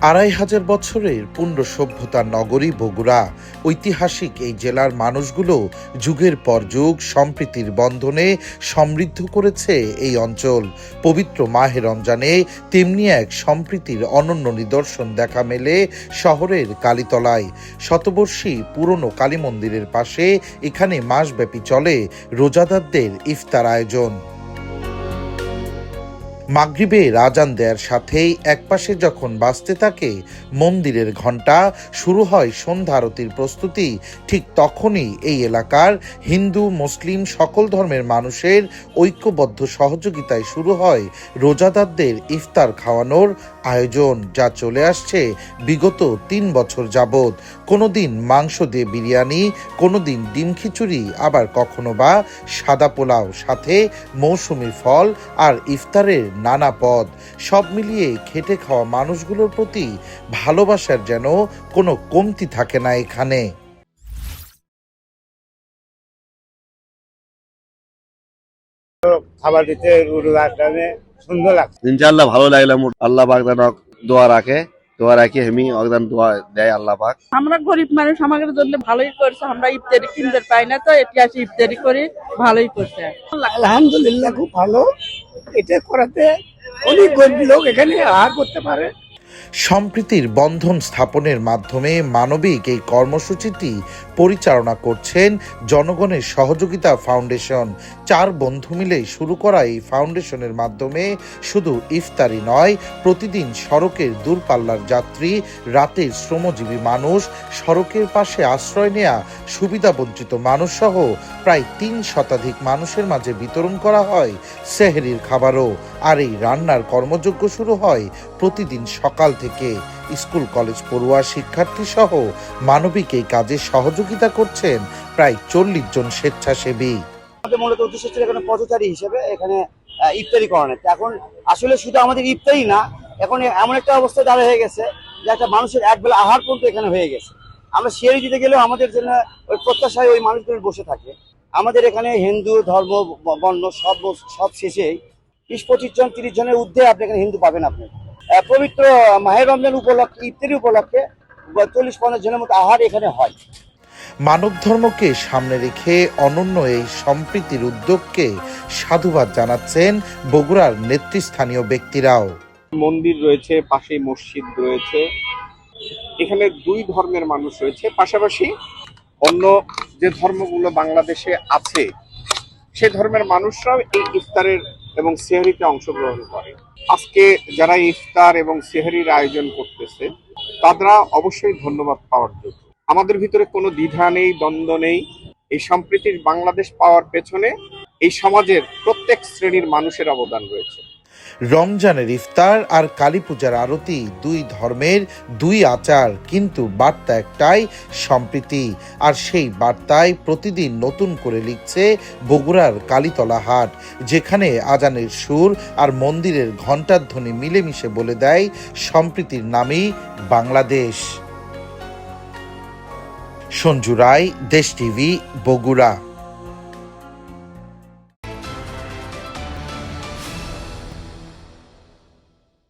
২৫০০ বছরের পূর্ণ সভ্যতার নগরী বগুড়া। ঐতিহাসিক এই জেলার মানুষগুলো যুগের পর যুগ সম্প্রীতির বন্ধনে সমৃদ্ধ করেছে এই অঞ্চল। পবিত্র মাহে রমজানে তেমনি এক সম্প্রীতির অনন্য নিদর্শন দেখা মেলে শহরের কালীতলায়। শতবর্ষী পুরনো কালী মন্দিরের পাশে এখানে মাসব্যাপী চলে রোজাদারদের ইফতার আয়োজন। মাগরিবের আজান দেওয়ার সাথেই একপাশে যখন বাজতে থাকে মন্দিরের ঘণ্টা, শুরু হয় সন্ধ্যা আরতির প্রস্তুতি। ঠিক তখনই এই এলাকার হিন্দু মুসলিম সকল ধর্মের মানুষের ঐক্যবদ্ধ সহযোগিতায় শুরু হয় রোজাদারদের ইফতার খাওয়ানোর আয়োজন, যা চলে আসছে বিগত ৩ বছর যাবৎ। কোনোদিন মাংস দিয়ে বিরিয়ানি, কোনোদিন ডিম খিচুড়ি, আবার কখনো বা সাদা পোলাও, সাথে মৌসুমি ফল আর ইফতারের নানা পদ। সব মিলিয়ে খেটে খাওয়া মানুষগুলোর প্রতি ভালোবাসার যেন কোনো কমতি থাকে না এখানে। খাবার দিতে সুন্দর লাগছে। ইনশাআল্লাহ ভালো লাগলাম। আল্লাহ পাক যেন দোয়া রাখি হেমি অগদান দোয়া দেয় আল্লাহ পাক। আমরা গরিব মানুষ, আমাদের জন্য ভালোই করছে। আমরা ইফতারি কিনতে পাই না, তো এটি আসি ইফতারি করি, ভালোই করছে। আলহামদুলিল্লাহ, খুব ভালো। এটা করাতে অনেক গরিব লোক এখানে আহার করতে পারে। সম্প্রীতির বন্ধন স্থাপনের মাধ্যমে মানবিক এই কর্মসূচিটি পরিচালনা করছেন জনগণের সহযোগিতা ফাউন্ডেশন। 4 বন্ধু মিলে শুরু করা এই ফাউন্ডেশনের মাধ্যমে শুধু ইফতারি নয়, প্রতিদিন সড়কের দূরপাল্লার যাত্রী, রাতের শ্রমজীবী মানুষ, সড়কের পাশে আশ্রয় নেয়া সুবিধাবঞ্চিত মানুষ সহ প্রায় 3 শতাধিক মানুষের মাঝে বিতরণ করা হয় সেহরির খাবারও। আর এই রান্নার কর্মযজ্ঞ শুরু হয় প্রতিদিন সকাল থেকে। স্কুল কলেজ পড়ুয়া শিক্ষার্থী সহ মানবিক এই কাজে সহযোগিতা করছেন প্রায় 40 জন স্বেচ্ছাসেবী। আমাদের মূলত উদ্দেশ্য ছিল এখানে পথচারী হিসেবে এখানে ইফতারি করানো। এখন আসলে শুধু আমাদের ইফতারি না, এখন এমন একটা অবস্থা দাঁড়া হয়ে গেছে যে একটা মানুষের একবেলা আহার পর্যন্ত এখানে হয়ে গেছে। আমরা শেয়ারি দিতে গেলেও আমাদের জন্য ওই প্রত্যাশায় ওই মানুষগুলো বসে থাকে। আমাদের এখানে হিন্দু ধর্ম বর্ণ সব শেষেই 20-25 জন 30 জনের ঊর্ধ্বে আপনি এখানে হিন্দু পাবেন। আপনি পবিত্র মাহে রমজান উপলক্ষে, ইফতারি উপলক্ষে 40-50 জনের মতো আহার এখানে হয়। মানব ধর্মকে সামনে রেখে অনন্য এই সম্প্রীতির উদ্যোগকে সাধুবাদ জানাচ্ছেন বগুড়ার নেতৃস্থানীয় ব্যক্তিরাও। মন্দির রয়েছে, পাশেই মসজিদ রয়েছে, এখানে 2 ধর্মের মানুষ রয়েছে। পাশাপাশি অন্য যে ধর্মগুলো বাংলাদেশে আছে সে ধর্মের মানুষরাও এই ইফতারের এবং সেহরিতে অংশগ্রহণ করে। আজকে যারা ইফতার এবং সেহরির আয়োজন করতেছে তারা অবশ্যই ধন্যবাদ পাওয়ার যোগ্য। আমাদের ভিতরে কোনো দ্বিধা নেই, দ্বন্দ্ব নেই। এই সম্প্রীতির বাংলাদেশ পাওয়ার পেছনে এই সমাজের প্রত্যেক শ্রেণীর মানুষের অবদান রয়েছে। রমজানের ইফতার আর কালী পূজার আরতি 2 ধর্মের 2 আচার, কিন্তু বার্তা একটাই, সম্প্রীতি। আর সেই বার্তায় প্রতিদিন নতুন করে লিখছে বগুড়ার কালীতলা হাট, যেখানে আজানের সুর আর মন্দিরের ঘণ্টার ধ্বনি মিলেমিশে বলে দেয় সম্প্রীতির নামই বাংলাদেশ। সঞ্জু রায়, দেশ টিভি, বগুড়া।